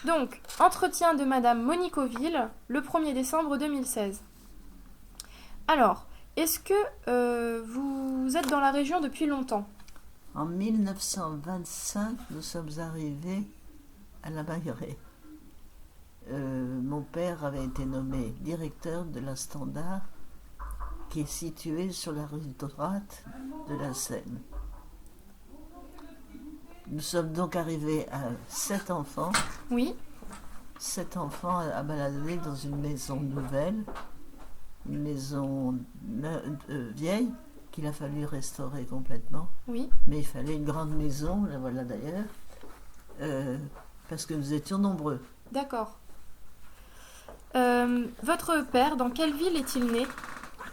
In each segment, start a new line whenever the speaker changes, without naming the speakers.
Donc, entretien de Madame Monique Auville, le 1er décembre 2016. Alors, est-ce que vous êtes dans la région depuis longtemps?
En 1925, nous sommes arrivés à la Mailleraie. Mon père avait été nommé directeur de la Standard, qui est située sur la rue droite de la Seine. Nous sommes donc arrivés à 7 enfants.
Oui.
7 enfants à balader dans une maison nouvelle, une maison vieille qu'il a fallu restaurer complètement.
Oui.
Mais il fallait une grande maison, la voilà d'ailleurs, parce que nous étions nombreux.
D'accord. Votre père, dans quelle ville est-il né?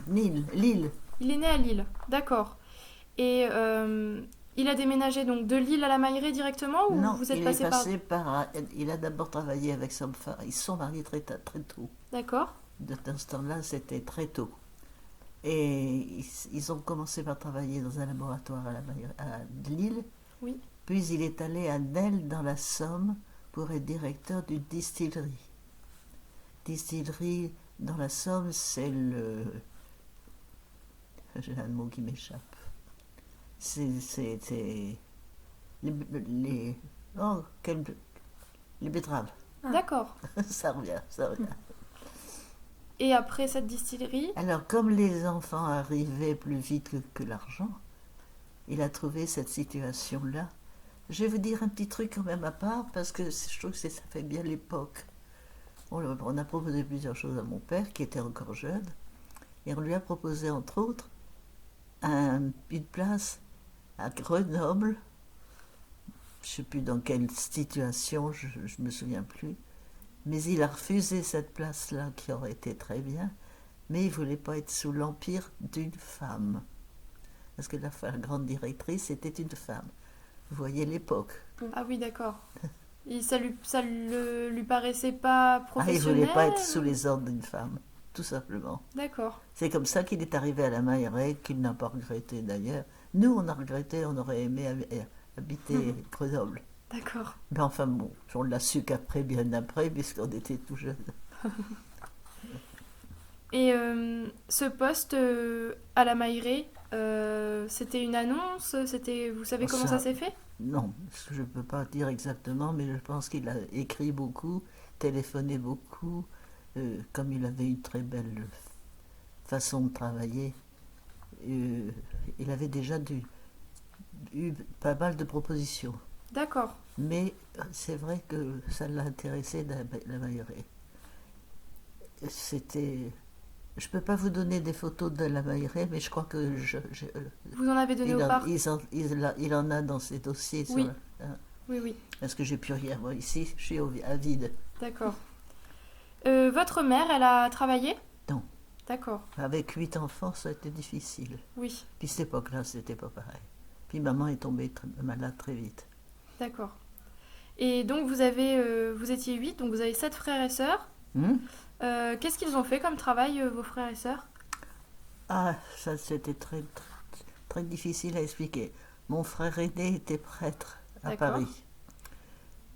Lille.
Il est né à Lille, d'accord. Et il a déménagé donc de Lille à la Mailleraie directement ou
Non,
vous êtes
il
passé
est passé par... Il a d'abord travaillé avec son frère. Ils se sont mariés très tôt.
D'accord.
De ce temps-là, c'était très tôt. Et ils ont commencé par travailler dans un laboratoire à Lille.
Oui.
Puis il est allé à Nesle, dans la Somme, pour être directeur d'une distillerie. Distillerie dans la Somme, c'est le... J'ai un mot qui m'échappe. C'est les betteraves.
D'accord.
Ça revient.
Et après cette distillerie?
Alors, comme les enfants arrivaient plus vite que l'argent, il a trouvé cette situation-là. Je vais vous dire un petit truc quand même à part, parce que je trouve que ça fait bien l'époque. On a proposé plusieurs choses à mon père, qui était encore jeune, et on lui a proposé, entre autres, une place à Grenoble. Je ne sais plus dans quelle situation, je ne me souviens plus. Mais il a refusé cette place-là, qui aurait été très bien, mais il ne voulait pas être sous l'empire d'une femme. Parce que la grande directrice était une femme. Vous voyez l'époque.
Ah oui, d'accord. Et ça lui paraissait pas professionnel?
Il ne voulait pas être sous les ordres d'une femme, tout simplement.
D'accord.
C'est comme ça qu'il est arrivé à la Mailleraie, qu'il n'a pas regretté d'ailleurs. Nous, on a regretté, on aurait aimé habiter Grenoble.
D'accord.
Mais enfin bon, on l'a su qu'après, bien après, puisqu'on était tout jeunes.
Et ce poste à la Mailleraie, c'était une annonce? Vous savez comment ça s'est fait?
Non, je ne peux pas dire exactement, mais je pense qu'il a écrit beaucoup, téléphoné beaucoup, comme il avait une très belle façon de travailler. Il avait déjà eu pas mal de propositions.
D'accord.
Mais c'est vrai que ça l'a intéressé, la Mailleraie. C'était... Je ne peux pas vous donner des photos de la Mailleraie, mais je crois que
vous en avez donné au parc?
Il en a dans ses dossiers.
Oui. Oui.
Parce que j'ai plus rien. Moi, ici, je suis à vide.
D'accord. Votre mère, elle a travaillé?
Non.
D'accord.
Avec 8 enfants, ça a été difficile.
Oui.
Puis cette époque-là, c'était pas pareil. Puis maman est tombée malade très vite.
D'accord. Et donc, vous étiez 8, donc vous avez 7 frères et sœurs. Qu'est-ce qu'ils ont fait comme travail, vos frères et sœurs?
Ah, ça c'était très, très, très difficile à expliquer. Mon frère aîné était prêtre à Paris.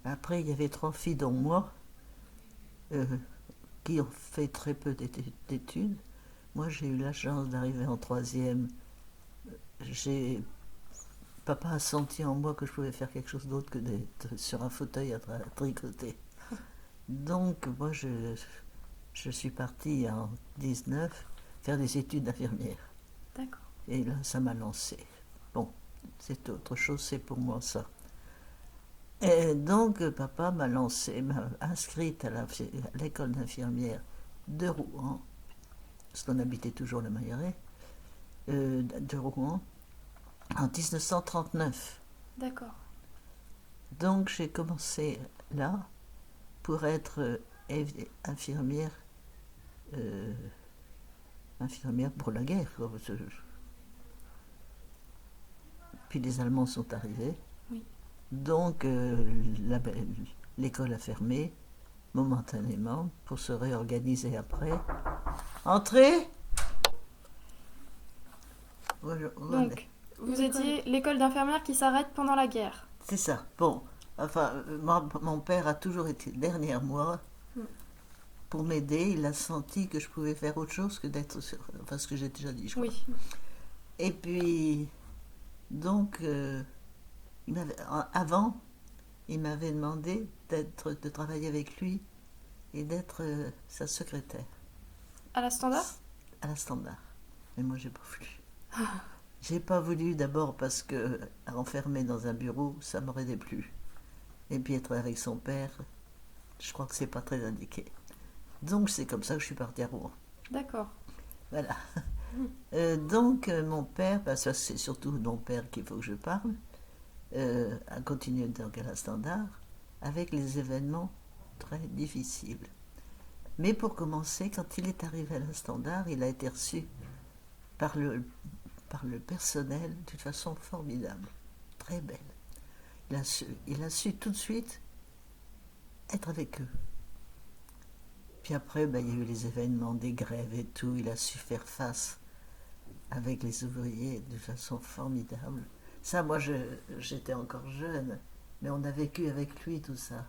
Après, il y avait 3 filles, dont moi, qui ont fait très peu d'études. Moi, j'ai eu la chance d'arriver en 3e. Papa a senti en moi que je pouvais faire quelque chose d'autre que d'être sur un fauteuil à tricoter. Donc, moi, je suis partie en 19 faire des études d'infirmière.
D'accord.
Et là, ça m'a lancé. Bon, c'est autre chose, c'est pour moi ça. Et donc, papa m'a inscrite à l'école d'infirmière de Rouen, parce qu'on habitait toujours la Mailleraie, de Rouen, en 1939.
D'accord.
Donc, j'ai commencé là pour être infirmière pour la guerre. Puis les Allemands sont arrivés.
Oui.
Donc l'école a fermé momentanément pour se réorganiser après. Entrez.
Donc, vous étiez l'école d'infirmière qui s'arrête pendant la guerre.
C'est ça. Bon, Enfin, mon père a toujours été derrière moi
Mm.
pour m'aider. Il a senti que je pouvais faire autre chose que d'être sur... Enfin, ce que j'ai déjà dit, je crois.
Oui,
Et puis, donc, avant, il m'avait demandé de travailler avec lui et d'être sa secrétaire
à la standard?
à la Standard. Mais moi, j'ai pas voulu. J'ai pas voulu d'abord parce que enfermé dans un bureau, ça m'aurait déplu. Et puis être avec son père, je crois que c'est pas très indiqué. Donc c'est comme ça que je suis partie à Rouen.
D'accord.
Voilà.
Mm.
Mon père, parce que c'est surtout de mon père qu'il faut que je parle, a continué donc à la Standard avec les événements très difficiles. Mais pour commencer, quand il est arrivé à la Standard, il a été reçu par par le personnel d'une façon formidable, très belle. Il a su tout de suite être avec eux. Puis après, ben, il y a eu les événements des grèves et tout, il a su faire face avec les ouvriers de façon formidable. Ça, moi, j'étais encore jeune, mais on a vécu avec lui tout ça.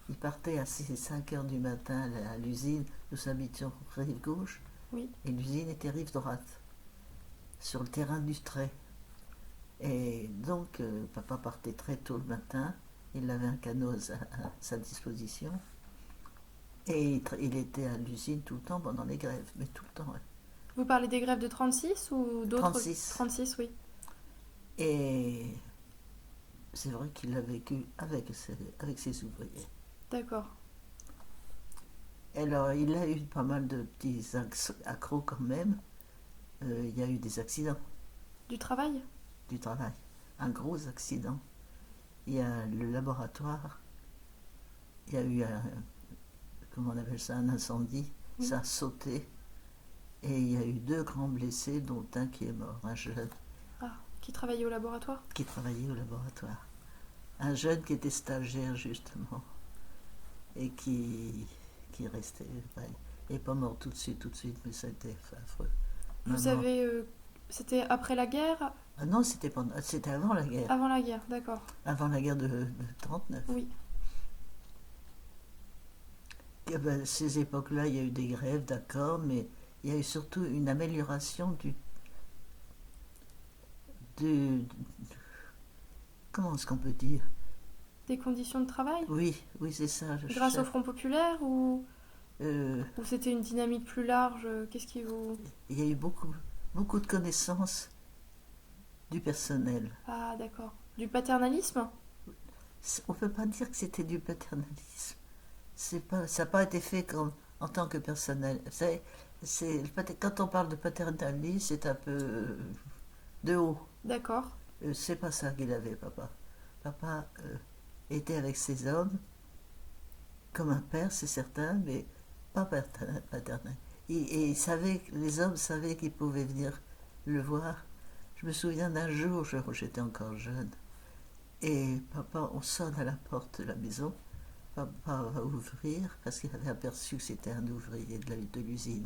Il partait à 5 heures du matin à l'usine, nous habitions rive gauche,
Oui.
et l'usine était rive droite, sur le terrain du trait. Et donc, papa partait très tôt le matin, il avait un canot à sa disposition, et il était à l'usine tout le temps pendant les grèves, mais tout le temps. Ouais.
Vous parlez des grèves de 36 ou d'autres?
36.
36, oui.
Et c'est vrai qu'il l'a vécu avec ses ouvriers.
D'accord.
Alors, il a eu pas mal de petits accros quand même. Il y a eu des accidents
Du travail?
du travail. Un gros accident. Il y a le laboratoire. Il y a eu comment on appelle ça, un incendie.
Oui.
Ça a sauté. Et il y a eu 2 grands blessés, dont un qui est mort, un jeune
Ah, qui travaillait au laboratoire?
qui travaillait au laboratoire. Un jeune qui était stagiaire, justement, et qui restait. Ouais, il n'est pas mort tout de suite, mais ça a été affreux.
Vous
Maman.
savez, c'était après la guerre?
Ah non, c'était avant la guerre.
Avant la guerre, d'accord.
Avant la guerre de 1939.
Oui.
Et ben, ces époques-là, il y a eu des grèves, d'accord, mais il y a eu surtout une amélioration du comment est-ce qu'on peut dire?
Des conditions de travail?
Oui, oui, c'est ça.
Grâce au Front populaire
Euh,
ou c'était une dynamique plus large? Qu'est-ce qui vous...
il y a eu beaucoup de connaissances du personnel.
Ah, d'accord. Du paternalisme?
On ne peut pas dire que c'était du paternalisme. Ça n'a pas été fait en tant que personnel. Quand on parle de paternalisme, c'est un peu de haut.
D'accord.
C'est pas ça qu'il avait, papa. Papa était avec ses hommes, comme un père, c'est certain, mais pas paternel. Et les hommes savaient qu'ils pouvaient venir le voir. Je me souviens d'un jour, j'étais encore jeune, et papa, on sonne à la porte de la maison. Papa va ouvrir parce qu'il avait aperçu que c'était un ouvrier de l'usine.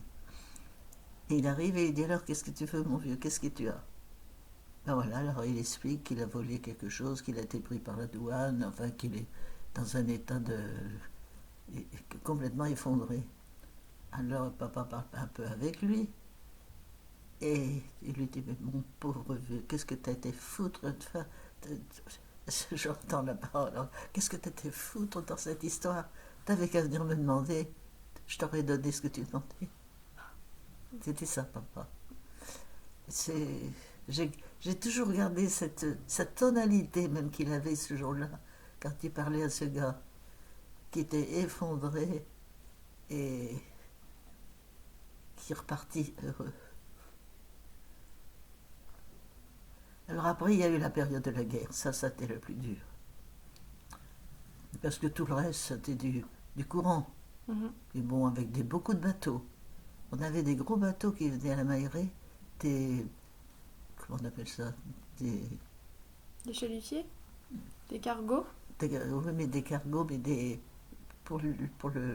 Et il arrive et il dit alors qu'est-ce que tu veux mon vieux, qu'est-ce que tu as? Ben voilà, alors il explique qu'il a volé quelque chose, qu'il a été pris par la douane, enfin qu'il est dans un état complètement effondré. Alors papa parle un peu avec lui et il lui dit mais mon pauvre vieux, qu'est-ce que t'as été foutre de faire? J'entends la parole. Qu'est-ce que t'étais foutre dans cette histoire? T'avais qu'à venir me demander. Je t'aurais donné ce que tu demandais. C'était ça, papa. J'ai toujours gardé cette tonalité même qu'il avait ce jour-là, quand il parlait à ce gars qui était effondré et qui repartit heureux. Alors après, il y a eu la période de la guerre. Ça c'était le plus dur. Parce que tout le reste, c'était du courant.
Mhm.
Et bon, avec beaucoup de bateaux. On avait des gros bateaux qui venaient à la Mailleraie, comment on appelle ça?
Des chalutiers? Des cargos?
Oui, mais des cargos, mais pour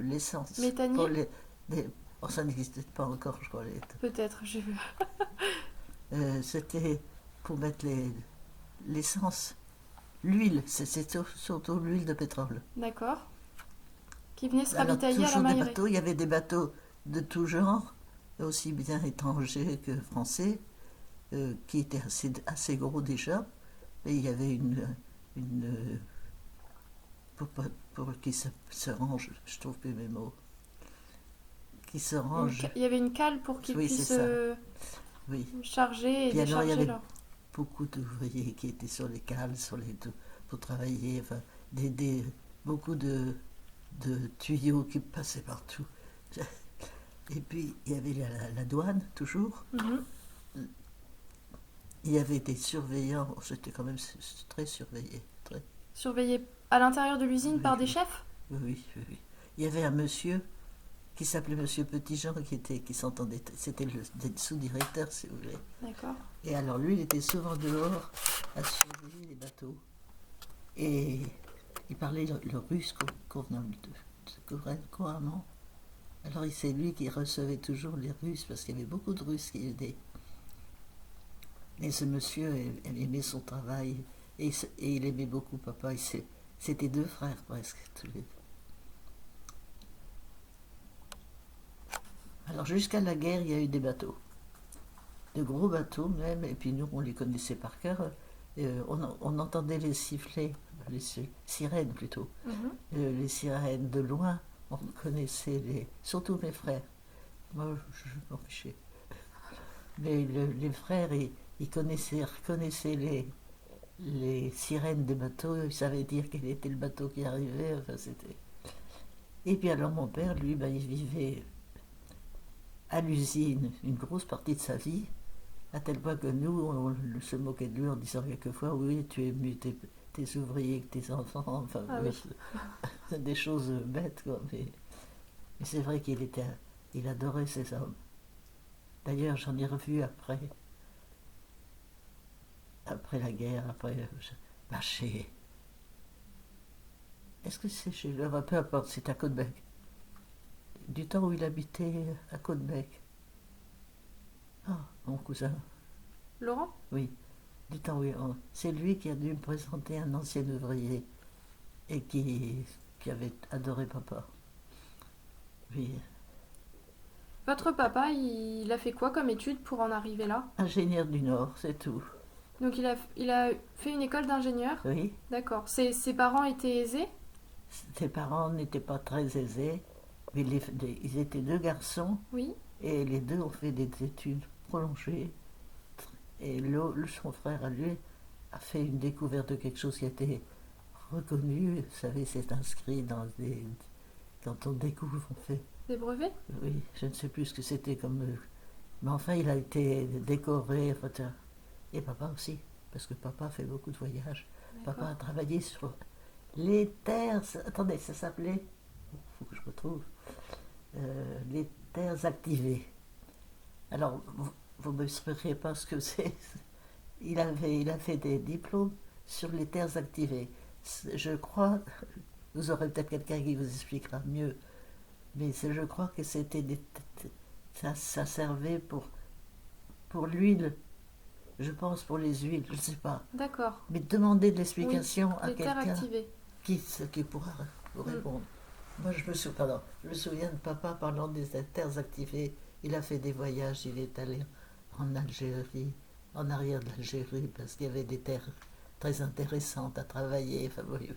l'essence.
Méthaniers?
Pour oh, ça n'existait pas encore, je crois.
Peut-être, j'ai vu.
C'était pour mettre l'essence. L'huile, c'est surtout l'huile de pétrole.
D'accord. Qui venait se
Alors,
ravitailler à la
toujours des
Maillerie.
bateaux, il y avait des bateaux de tout genre, aussi bien étrangers que français, qui étaient assez gros déjà. Et il y avait une pour, pour qui se range, je trouve plus mes mots, qui se range,
Il y avait une cale pour qu'ils
oui, c'est
puissent
ça, oui.
charger et
Puis alors, il y
décharger
avait
leur...
beaucoup d'ouvriers qui étaient sur les cales, pour travailler, enfin, beaucoup de tuyaux qui passaient partout. Et puis, il y avait la douane, toujours.
Mhm.
Il y avait des surveillants, c'était quand même très surveillé. Très,
Surveillés à l'intérieur de l'usine
oui,
par des
oui,
chefs?
oui, oui, oui. Il y avait un monsieur qui s'appelait Monsieur Petitjean, qui s'entendait, c'était le sous-directeur, si vous voulez.
D'accord.
Et alors lui, il était souvent dehors à surveiller les bateaux. Et il parlait le russe couramment. Alors c'est lui qui recevait toujours les Russes, parce qu'il y avait beaucoup de Russes qui aidaient. Et ce monsieur aimait son travail, et il aimait beaucoup papa. C'était deux frères presque, tous les deux. Alors jusqu'à la guerre, il y a eu des bateaux. De gros bateaux même, et puis nous, on les connaissait par cœur. On entendait les sifflets, les sirènes plutôt.
Mhm.
Les sirènes de loin, on connaissait surtout mes frères. Moi, je m'en fichais. Mais les frères, ils reconnaissaient les sirènes des bateaux, ils savaient dire quel était le bateau qui arrivait. Enfin, c'était... Et puis alors mon père, lui, il vivait à l'usine une grosse partie de sa vie, à tel point que nous, on se moquait de lui en disant quelquefois, oui, tu es mieux tes ouvriers que tes enfants, enfin,
Ah oui.
des choses bêtes, quoi. Mais c'est vrai il adorait ces hommes. D'ailleurs, j'en ai revu après la guerre, chez... Est-ce que c'est chez lui? Peu importe, c'est à Côte-Bec. Du temps où il habitait à Côte-Bec. Ah, mon cousin.
Laurent?
Oui, du temps où c'est lui qui a dû me présenter un ancien ouvrier et qui avait adoré papa. Oui,
Votre papa, il a fait quoi comme étude pour en arriver là?
ingénieur du Nord, c'est tout.
Donc il a fait une école d'ingénieur?
Oui,
D'accord. Ses parents étaient aisés?
ses parents n'étaient pas très aisés, mais ils étaient deux garçons
Oui.
et les deux ont fait des études prolongées. Et son frère, à lui, a fait une découverte de quelque chose qui a été reconnu. Vous savez, c'est inscrit dans des... Quand on découvre, on fait...
Des brevets?
Oui, je ne sais plus ce que c'était comme... Mais enfin, il a été décoré, enfin, et papa aussi, parce que papa fait beaucoup de voyages. Papa a travaillé sur les terres... Attendez, ça s'appelait... Il faut que je retrouve. Les terres activées. Alors, vous ne me expliquerez pas ce que c'est. Il a fait des diplômes sur les terres activées. Je crois, vous aurez peut-être quelqu'un qui vous expliquera mieux, mais je crois que ça servait pour l'huile, je pense pour les huiles, je ne sais pas.
D'accord.
Mais demandez de
Oui.
l'explication à
Les terres
quelqu'un
activées.
qui pourra vous répondre. Moi, je me souviens de papa parlant des terres activées. Il a fait des voyages, il est allé en Algérie, en arrière de l'Algérie, parce qu'il y avait des terres très intéressantes à travailler. Enfin, oui.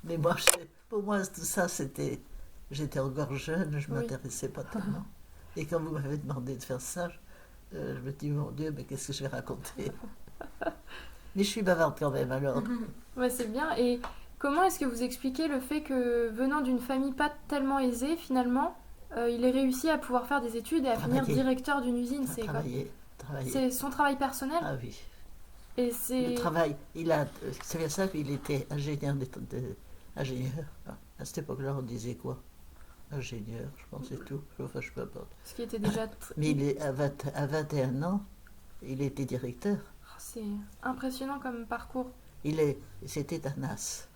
Mais moi, pour moi, tout ça, j'étais encore jeune, je ne
Oui.
m'intéressais pas tellement. Et quand vous m'avez demandé de faire ça, je me dis, mon Dieu, mais qu'est-ce que je vais raconter? Mais je suis bavarde quand même, alors.
Ouais, c'est bien. Et comment est-ce que vous expliquez le fait que, venant d'une famille pas tellement aisée, finalement, il ait réussi à pouvoir faire des études et à finir
Travailler.
directeur d'une usine? C'est quoi?
Travailler.
C'est son travail personnel?
Ah oui.
Et
Le
c'est...
travail, c'est bien ça qu'il était ingénieur. Ingénieur. À cette époque-là, on disait quoi? Ingénieur, je pense, c'est tout. Enfin, je peux pas.
Ce qui était déjà...
Mais à 21 ans, il était directeur.
C'est impressionnant comme parcours.
C'était un as.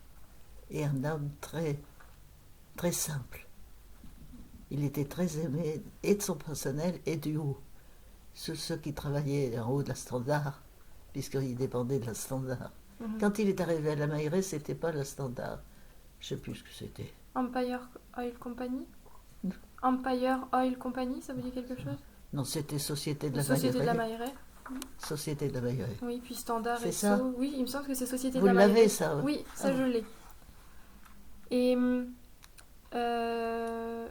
Et un homme très, très simple. Il était très aimé et de son personnel et du haut. Ceux qui travaillaient en haut de la standard, puisqu'il dépendait de la standard.
Mhm.
Quand il est arrivé à la Mailleraie, c'était pas le Standard. Je sais plus ce que c'était.
Empire Oil Company? Empire Oil Company, ça vous dit quelque chose?
Non, c'était Société de la
Société de la
Mailleraie.
Mailleraie?
Société de la Mailleraie.
Oui, puis Standard
C'est
et
ça?
Sceaux. Oui, il me semble que c'est Société de
Vous
la
l'avez,
Mailleraie.
ça?
Oui,
Ah,
ça je l'ai. Et euh,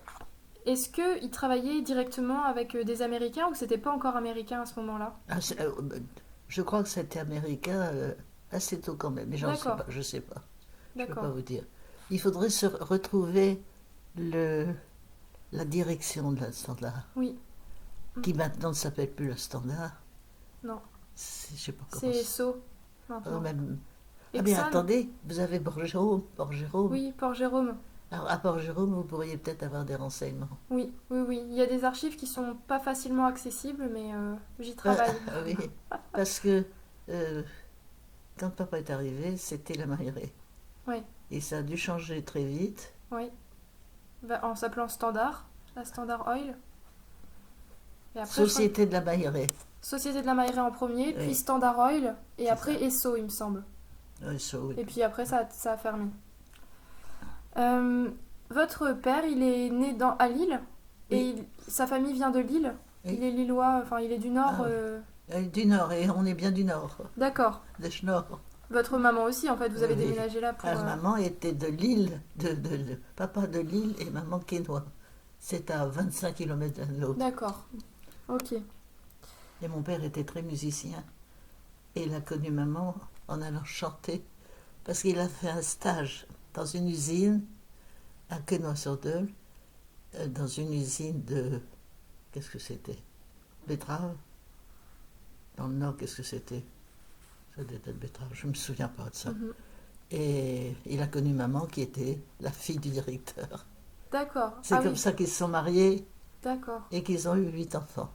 est-ce qu'il travaillait directement avec des Américains ou c'était pas encore américain à ce moment-là?
ah, je crois que c'était américain assez tôt quand même, mais j'en sais
D'accord,
pas, je sais pas. Je peux pas
d'accord.
vous dire. Il faudrait se retrouver le, la direction de la Standard,
Oui,
qui maintenant ne s'appelle plus la Standard.
non.
Je sais pas comment
C'est
c'est.
Sceaux maintenant.
Même... Ah bien,
Exxon?
attendez, vous avez Port-Jérôme. Port-Jérôme.
Oui, Port-Jérôme.
Alors, à Port-Jérôme, vous pourriez peut-être avoir des renseignements.
Oui, oui, oui. Il y a des archives qui sont pas facilement accessibles, mais j'y travaille.
Oui, parce que euh, quand papa est arrivé, c'était la Mailleraie.
Oui,
Et ça a dû changer très vite.
oui. En s'appelant Standard, la Standard Oil. Et après,
Société de la Mailleraie.
Société de la Mailleraie en premier, puis
Oui,
Standard Oil, et
c'est
après
ça.
Esso, il me semble.
Oui, ça, oui.
Et puis après, ça a fermé. Euh, Votre père, il est né à Lille, et
Oui,
sa famille vient de Lille. Il
oui.
est lillois, enfin, il est du Nord.
Ah, du Nord, et on est bien du Nord.
D'accord.
De Schnorr.
Votre maman aussi, en fait, vous avez
Oui.
déménagé là pour...
Ah, maman était de Lille, papa de Lille et maman quénois. C'est à 25 km l'un de l'autre.
D'accord. Ok.
Et mon père était très musicien. Et il a connu maman en allant chanter. Parce qu'il a fait un stage dans une usine à Quesnoy-sur-Dole, dans une usine de... Qu'est-ce que c'était? Betterave. Dans le Nord, qu'est-ce que c'était? Ça devait être betterave, je ne me souviens pas de ça.
Mhm.
Et il a connu maman qui était la fille du directeur.
D'accord.
C'est
Ah
comme
oui,
ça qu'ils se sont mariés
d'accord.
et qu'ils ont eu 8 enfants.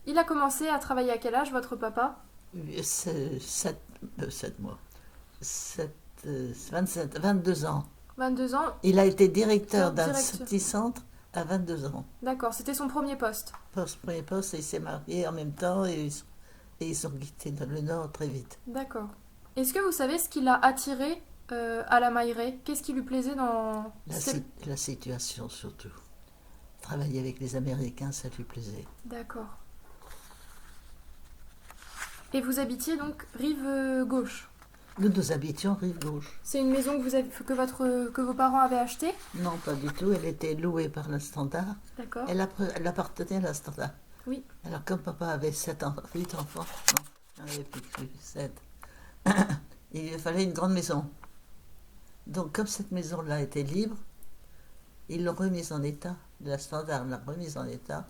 Il a commencé à travailler à quel âge, votre papa?
C'est 7 mois. 7, 27, 22 ans.
22 ans.
Il a été directeur d'un
Directeur.
petit centre à 22 ans.
D'accord, c'était son premier poste.
Poste, premier poste, et il s'est marié en même temps et ils ont quitté dans le Nord très vite.
D'accord. Est-ce que vous savez ce qui l'a attiré à la Mailleraie? Qu'est-ce qui lui plaisait dans...
La situation surtout. Travailler avec les Américains, ça lui plaisait.
D'accord. Et vous habitiez donc rive gauche.
Nous habitions rive gauche.
C'est une maison que vos parents avaient achetée?
Non, pas du tout. Elle était louée par la Standard.
D'accord.
Elle appartenait à la Standard.
Oui.
Alors, comme papa avait 8 enfants, non, il n'en avait plus que 7, il lui fallait une grande maison. Donc, comme cette maison-là était libre, ils l'ont remise en état. La Standard l'a remise en état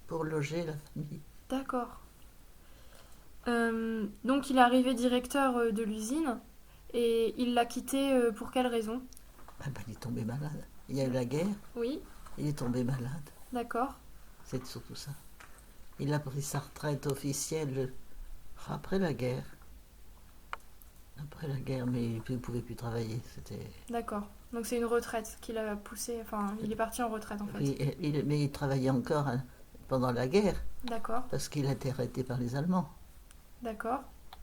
pour loger la famille.
D'accord. Donc il est arrivé directeur de l'usine et il l'a quitté pour quelle raison?
Ah ben, il est tombé malade. Il y a eu la guerre,
Oui,
il est tombé malade.
d'accord.
C'est surtout ça. Il a pris sa retraite officielle après la guerre. Après la guerre, mais il ne pouvait plus travailler. C'était...
D'accord. Donc c'est une retraite qu'il a poussé, enfin il est parti en retraite en fait.
Oui, mais il travaillait encore pendant la guerre,
D'accord,
parce qu'il a été arrêté par les Allemands.
d'accord.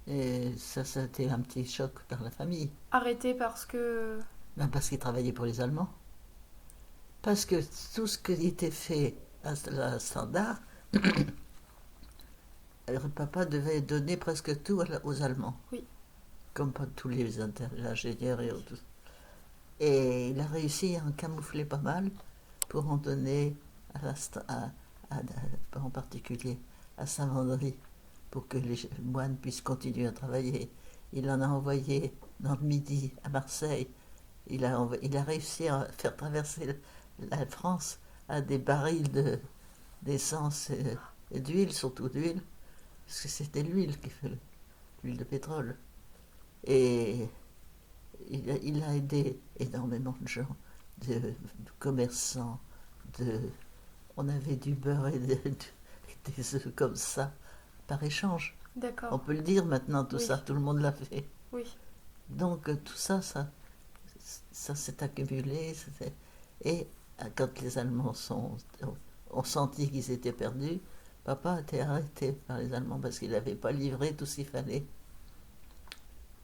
Et ça a été un petit choc par la famille.
Arrêté parce que...
Ben, parce qu'il travaillait pour les Allemands. Parce que tout ce qui était fait à la Standard, papa devait donner presque tout aux Allemands.
Oui.
Comme pas tous les ingénieurs et autres. Et il a réussi à en camoufler pas mal pour en donner en particulier à Saint-Vendry, pour que les moines puissent continuer à travailler. Il en a envoyé dans le Midi, à Marseille. Il a réussi à faire traverser la France à des barils d'essence et d'huile, surtout d'huile, parce que c'était l'huile qui fait l'huile de pétrole. Et il a aidé énormément de gens, de commerçants, on avait du beurre et des œufs comme ça, par échange. On
D'accord,
peut le dire maintenant, tout
oui,
ça, tout le monde l'a fait.
oui.
Donc tout ça s'est accumulé. Et quand les Allemands ont senti qu'ils étaient perdus, papa a été arrêté par les Allemands parce qu'il n'avait pas livré tout ce qu'il fallait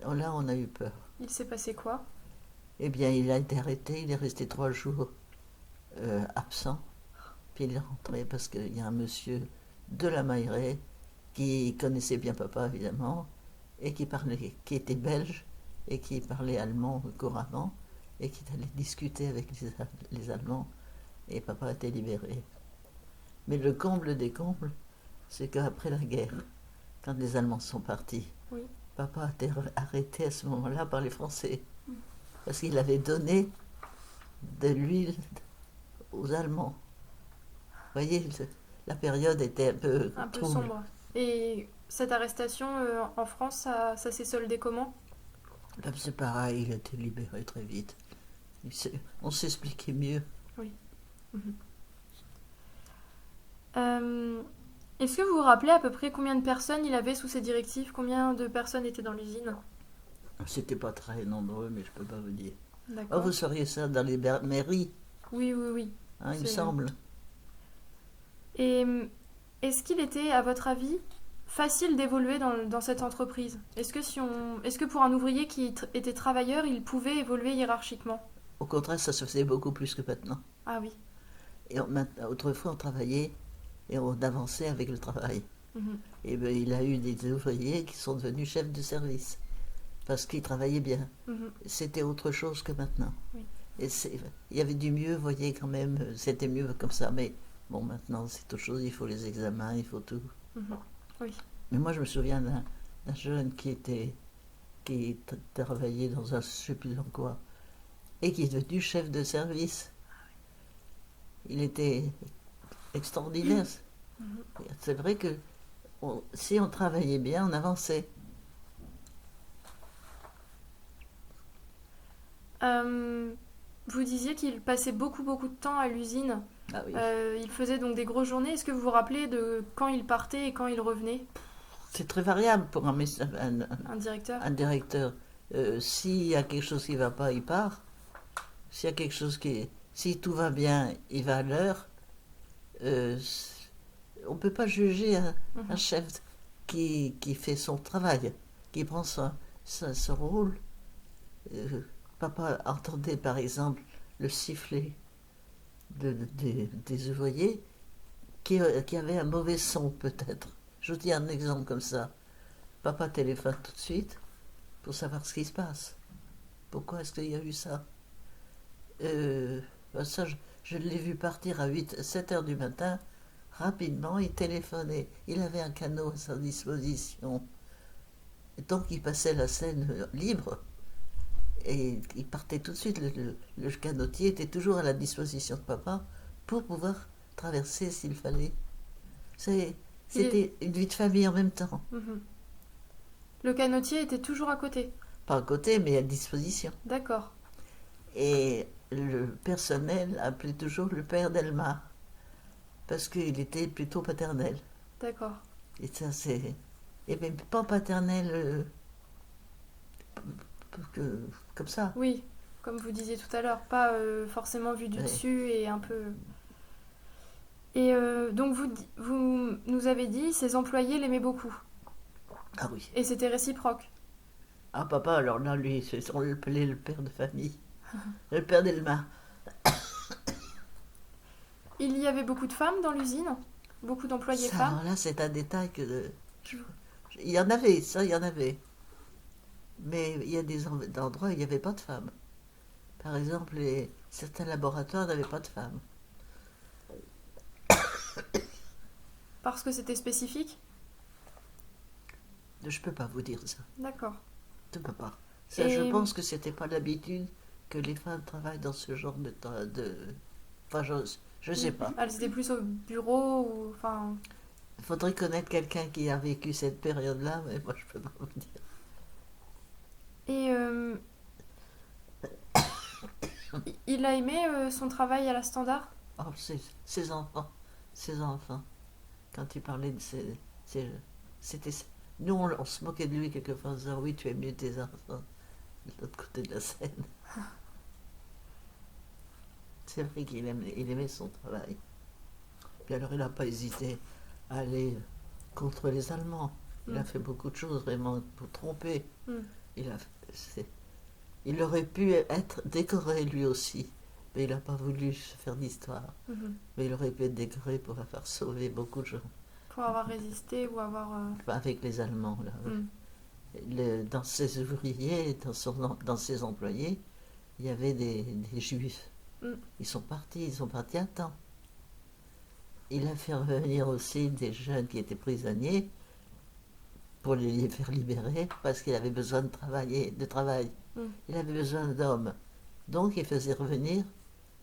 Là, on a eu peur.
Il s'est passé quoi?
Eh bien, il a été arrêté, il est resté 3 jours absent. Puis il est rentré parce qu'il y a un monsieur de la Mailleraie qui connaissait bien papa, évidemment, et qui était belge et qui parlait allemand couramment et qui allait discuter avec les Allemands. Et papa a été libéré. Mais le comble des combles, c'est qu'après la guerre, quand les Allemands sont partis,
Oui.
papa a été arrêté à ce moment-là par les Français. Parce qu'il avait donné de l'huile aux Allemands. Vous voyez, la période était un peu
Un peu
trouble.
sombre. Et cette arrestation en France, ça s'est soldé comment?
Là, c'est pareil, il a été libéré très vite. On s'expliquait mieux.
Oui. Est-ce que vous vous rappelez à peu près combien de personnes il avait sous ses directives? Combien de personnes étaient dans l'usine?
C'était pas très nombreux, mais je peux pas vous dire. Oh,
D'accord.
vous sauriez ça dans les mairies,
Oui, oui, oui.
hein, il me
C'est-
semble.
Et est-ce qu'il était, à votre avis, facile d'évoluer dans cette entreprise? Est-ce que pour un ouvrier qui était travailleur, il pouvait évoluer hiérarchiquement?
Au contraire, ça se faisait beaucoup plus que maintenant.
Ah oui.
Et autrefois, on travaillait et on avançait avec le travail.
Mhm.
Et ben, il a eu des ouvriers qui sont devenus chefs de service parce qu'ils travaillaient bien.
Mhm.
C'était autre chose que maintenant.
Oui.
Et il y avait du mieux, vous voyez, quand même, c'était mieux comme ça. Mais bon, maintenant, c'est autre chose, il faut les examens, il faut tout.
Mhm. Oui.
Mais moi, je me souviens d'un jeune qui travaillait dans un, je ne sais plus dans quoi, et qui est devenu chef de service. Il était extraordinaire.
Mhm.
C'est vrai que si on travaillait bien, on avançait.
Vous disiez qu'il passait beaucoup, beaucoup de temps à l'usine.
Ah oui.
Il faisait donc des grosses journées. Est-ce que vous vous rappelez de quand il partait et quand il revenait,
C'est très variable pour un
un directeur?
directeur. S'il y a quelque chose qui ne va pas, il part. S'il y a quelque chose si tout va bien, il va à l'heure. On ne peut pas juger un
Mhm.
chef qui fait son travail, qui prend son rôle. Papa entendait par exemple le sifflet des ouvriers qui avaient un mauvais son peut-être. Je vous dis un exemple comme ça. Papa téléphone tout de suite pour savoir ce qui se passe. Pourquoi est-ce qu'il y a eu ça? Ça, je l'ai vu partir à 7 heures du matin. Rapidement, il téléphonait. Il avait un canot à sa disposition. Et donc, il passait la Seine libre. Et il partait tout de suite. Le canotier était toujours à la disposition de papa pour pouvoir traverser s'il fallait. C'était une vie de famille en même temps.
Mhm. Le canotier était toujours à côté.
Pas à côté, mais à disposition.
D'accord.
Et le personnel appelait toujours le père d'Elmar, parce qu'il était plutôt paternel.
D'accord.
Et ça, c'est. Et même pas paternel comme ça.
Oui, comme vous disiez tout à l'heure, pas forcément vu du
Ouais.
dessus et un peu. Et donc vous nous avez dit ses employés l'aimaient beaucoup
Ah oui.
et c'était réciproque.
Ah, papa, alors là, lui, on l'appelait le père de famille. Le père d'Elmar.
Il y avait beaucoup de femmes dans l'usine, beaucoup d'employés
Ça,
femmes.
alors là, c'est un détail il y en avait, ça, il y en avait. Mais il y a des endroits où il n'y avait pas de femmes. Par exemple, certains laboratoires n'avaient pas de femmes.
Parce que c'était spécifique.
Je ne peux pas vous dire ça.
D'accord.
Je ne peux pas. Ça, je pense que c'était pas l'habitude que les femmes travaillent dans ce genre de. Enfin, je sais pas.
Elles étaient plus au bureau ou enfin.
Il faudrait connaître quelqu'un qui a vécu cette période-là, mais moi, je peux pas vous dire.
Et il a aimé son travail à la Standard.
Oh, ses enfants. Quand il parlait de c'était. Nous, on se moquait de lui quelquefois en disant oui, tu es mieux tes enfants de l'autre côté de la Seine. C'est vrai qu'il aimait son travail. Puis alors, il n'a pas hésité à aller contre les Allemands. Il a fait beaucoup de choses vraiment pour tromper. Il a, c'est- il aurait pu être décoré lui aussi, mais il n'a pas voulu se faire d'histoire.
Mhm.
Mais il aurait pu être décoré pour avoir sauvé beaucoup de gens.
Pour avoir résisté ou avoir...
Enfin, avec les Allemands, là.
hmm.
Dans ses ouvriers, dans ses employés, il y avait des juifs.
Hmm.
Ils sont partis à temps. Il a fait revenir aussi des jeunes qui étaient prisonniers pour les faire libérer parce qu'il avait besoin de travail.
Hmm.
Il avait besoin d'hommes. Donc il faisait revenir,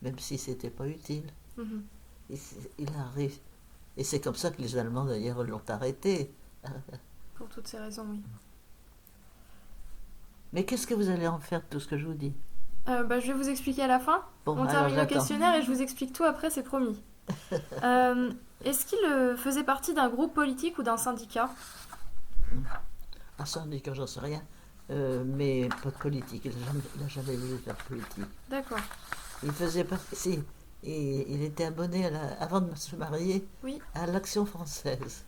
même si c'était pas utile.
Mhm.
Il arrive. Et c'est comme ça que les Allemands d'ailleurs l'ont arrêté.
Pour toutes ces raisons, oui.
Mais qu'est-ce que vous allez en faire de tout ce que je vous dis?
Bah, je vais vous expliquer à la fin.
Bon,
On
alors
termine le
j'attends.
questionnaire et je vous explique tout après, c'est promis. Euh, Est-ce qu'il faisait partie d'un groupe politique ou d'un syndicat?
Ah, ça, on dit que j'en sais rien. Mais pas de politique. Il n'a jamais voulu faire politique.
D'accord.
Il faisait partie. Si, il était abonné avant de se marier
Oui,
à l'Action française.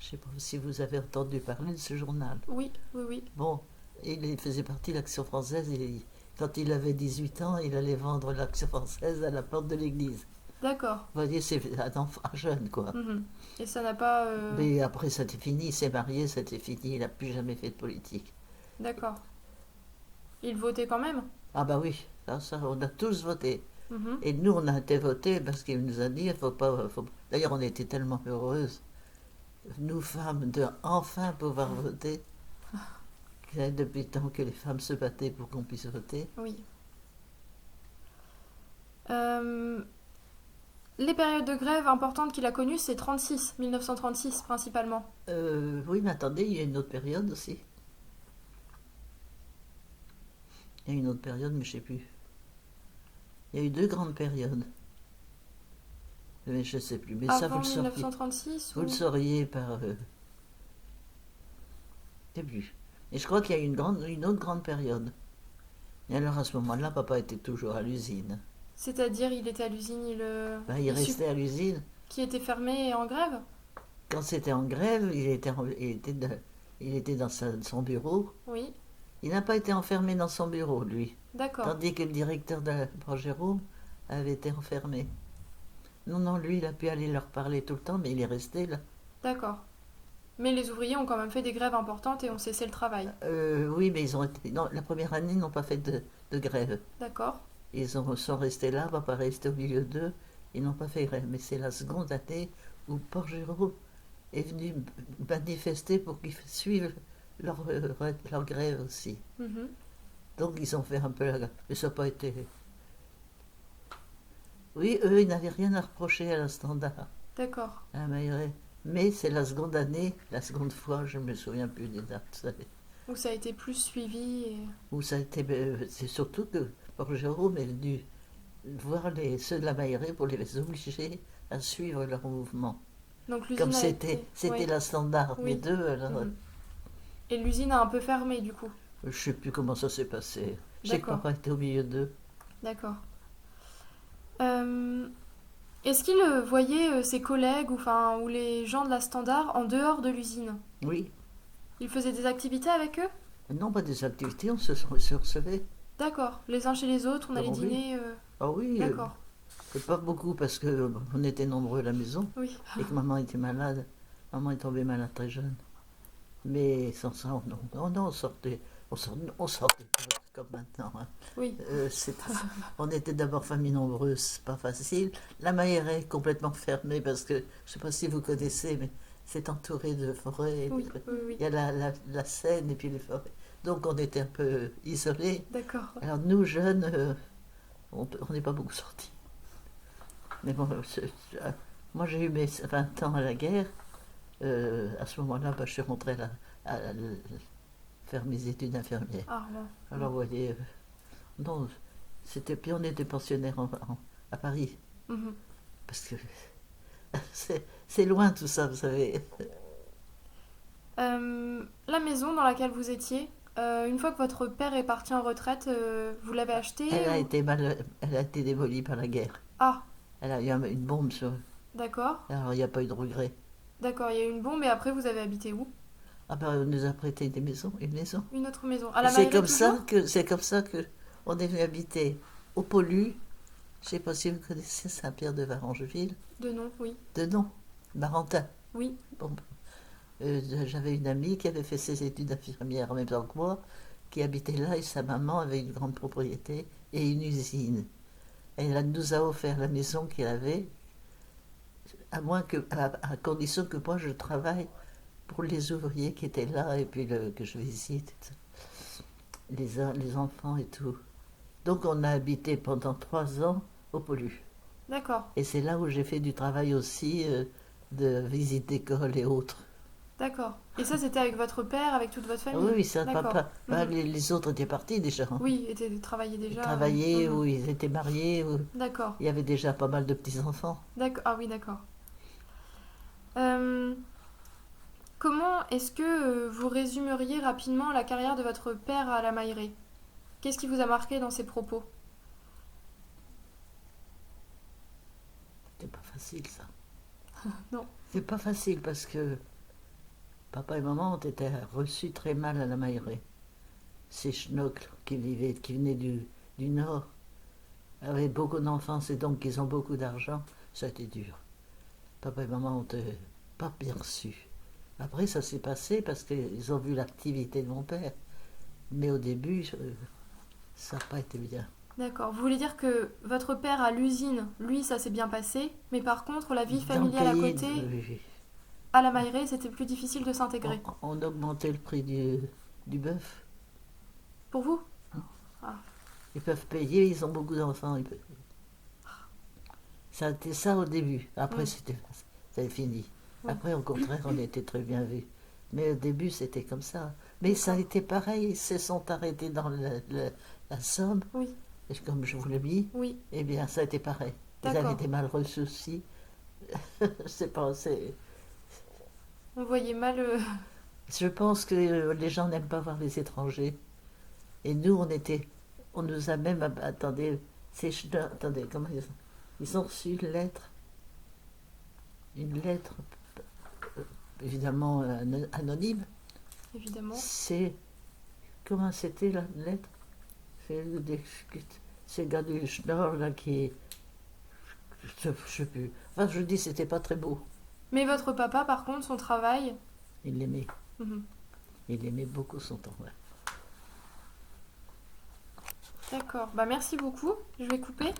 Je ne sais pas si vous avez entendu parler de ce journal.
oui, oui, oui.
Bon, il faisait partie de l'Action française. Quand il avait 18 ans, il allait vendre l'Action française à la porte de l'église.
D'accord.
Vous voyez, c'est un enfant jeune, quoi.
Mhm. Et ça n'a pas...
Mais après, c'était fini. Il s'est marié, c'était fini. Il n'a plus jamais fait de politique.
D'accord. Il votait quand même?
Ah bah oui, ça, on a tous voté.
Mhm.
Et nous, on a été votés parce qu'il nous a dit, il faut pas... D'ailleurs, on était tellement heureuses, nous femmes, de enfin pouvoir voter. Depuis le temps que les femmes se battaient pour qu'on puisse voter.
Oui. Les périodes de grève importantes qu'il a connues, c'est 1936 principalement.
Oui, mais attendez, il y a une autre période aussi. Il y a une autre période, mais je ne sais plus. Il y a eu 2 grandes périodes. Mais je ne sais plus. Mais ça,
Avant
vous le sauriez.
1936
Vous
ou...
le sauriez par... je ne sais plus. Et je crois qu'il y a eu une autre grande période. Et alors à ce moment-là, papa était toujours à l'usine.
C'est-à-dire, il était à l'usine,
Ben, il restait à l'usine.
qui était fermé et en grève?
Quand c'était en grève, il était dans son bureau.
Oui,
Il n'a pas été enfermé dans son bureau, lui.
d'accord.
Tandis que le directeur de la Jérôme avait été enfermé. Non, non, lui, il a pu aller leur parler tout le temps, mais il est resté là.
D'accord. Mais les ouvriers ont quand même fait des grèves importantes et ont cessé le travail.
Oui, mais ils ont été. Non, la première année, ils n'ont pas fait de grève.
D'accord.
Sont restés là, papa resté au milieu d'eux. Ils n'ont pas fait grève. Mais c'est la seconde année où Port-Géraud est venu manifester pour qu'ils suivent leur grève aussi.
Mhm.
Donc ils ont fait un peu la grève. Mais ça n'a pas été. Oui, eux, ils n'avaient rien à reprocher à la Standard,
D'accord.
à la Mailleret. Mais c'est la seconde année, la seconde fois, je ne me souviens plus des dates, vous savez.
Où ça a été plus suivi et...
Où ça a été. C'est surtout que Port-Jérôme est venu voir ceux de la Mailleret pour les obliger à suivre leur mouvement.
Donc l'usine
Comme
a
c'était
oui.
la Standard,
Oui.
les deux, alors
Mhm. Et l'usine a un peu fermé du coup.
je ne sais plus comment ça s'est passé. Je sais que
D'accord.
papa était au milieu d'eux.
D'accord. Euh, Est-ce qu'il voyait ses collègues ou les gens de la Standard en dehors de l'usine?
Oui.
Il faisait des activités avec eux?
Non, pas des activités, on se recevait.
D'accord. Les uns chez les autres, on allait
Oui.
dîner.
Ah oui,
D'accord.
pas beaucoup parce que on était nombreux à la maison
Oui.
et que maman était malade. Maman est tombée malade très jeune. Mais sans ça, on sortait. On sortait pas comme maintenant. Hein.
Oui.
On était d'abord famille nombreuse, c'est pas facile. La Mailleret est complètement fermée parce que, je ne sais pas si vous connaissez, mais c'est entouré de forêts.
Oui. Oui.
Il y a la Seine et puis les forêts. Donc on était un peu isolés.
D'accord.
Alors nous, jeunes, on n'est pas beaucoup sortis. Mais bon, moi j'ai eu mes 20 ans à la guerre. À ce moment-là, je suis rentrée à faire mes études d'infirmière.
Ah bon.
Alors vous voyez, non, puis on était pensionnaires à Paris.
Mhm.
Parce que c'est loin tout ça, vous savez.
La maison dans laquelle vous étiez, une fois que votre père est parti en retraite, vous l'avez achetée
Elle a
ou-
été démolie par la guerre.
Ah,
Elle a eu une bombe sur.
d'accord.
Alors il n'y a pas eu de regret.
D'accord, il y a eu une bombe et après vous avez habité où?
Ah ben, on nous a prêté des maisons, une maison.
Une autre maison. À
Et
la Mailleraie toujours?
c'est comme ça que on est venu habiter au Polu. Je sais pas si vous connaissez Saint-Pierre-de-Varangeville.
De nom, oui.
De nom, Barentin.
Oui,
Bon, j'avais une amie qui avait fait ses études d'infirmière en même temps que moi, qui habitait là et sa maman avait une grande propriété et une usine. Et elle nous a offert la maison qu'elle avait, à condition que moi je travaille pour les ouvriers qui étaient là et puis que je visite les enfants et tout. Donc on a habité pendant 3 ans au Polu.
d'accord,
Et c'est là où j'ai fait du travail aussi de visite d'école et autres.
d'accord. Et ça, c'était avec votre père, avec toute votre
Ah oui,
famille?
oui, ça,
D'accord.
papa,
Mhm.
les autres étaient partis déjà, hein.
Oui, et travaillait
Ils
déjà.
travaillaient
Mhm.
ou ils étaient mariés. Ou...
D'accord,
Il y avait déjà pas mal de petits-enfants.
d'accord. Ah oui, d'accord. Euh, Comment est-ce que vous résumeriez rapidement la carrière de votre père à la Mailleraie? Qu'est-ce qui vous a marqué dans ses propos?
C'est pas facile ça.
Non.
C'est pas facile parce que papa et maman ont été reçus très mal à la Mailleraie. Ces schnocks qui venaient du Nord avaient beaucoup d'enfants et donc ils ont beaucoup d'argent. Ça a été dur. Papa et maman ont été pas bien reçus. Après, ça s'est passé parce qu'ils ont vu l'activité de mon père. Mais au début, ça n'a pas été bien.
D'accord. Vous voulez dire que votre père à l'usine, lui, ça s'est bien passé, mais par contre, la vie
Dans le
familiale à
cahier,
côté, à la Mailleraie, c'était plus difficile de s'intégrer.
on augmentait le prix du bœuf.
Pour vous? Ah,
Ils peuvent payer, ils ont beaucoup d'enfants. Ça a été ça au début. Après,
mm,
c'était fini.
oui.
Après, au contraire, on était très bien vus. Mais au début, c'était comme ça. Mais ça a
D'accord.
été pareil. Ils se sont arrêtés dans la Somme,
Oui,
et comme je vous l'ai dit.
oui.
Eh bien, ça a été pareil. Ils avaient
D'accord.
été mal reçus aussi. C'est pas,
On voyait mal.
je pense que les gens n'aiment pas voir les étrangers. Et nous, on nous a même, attendez, attendez, comment ils ont reçu une lettre, évidemment anonyme.
Évidemment.
C'est, comment c'était la lettre? C'est gars du Schnorr là je sais plus. Enfin, je dis, c'était pas très beau.
Mais votre papa, par contre, son travail.
Il l'aimait,
Mhm.
il aimait beaucoup son travail.
D'accord. Bah merci beaucoup. Je vais couper.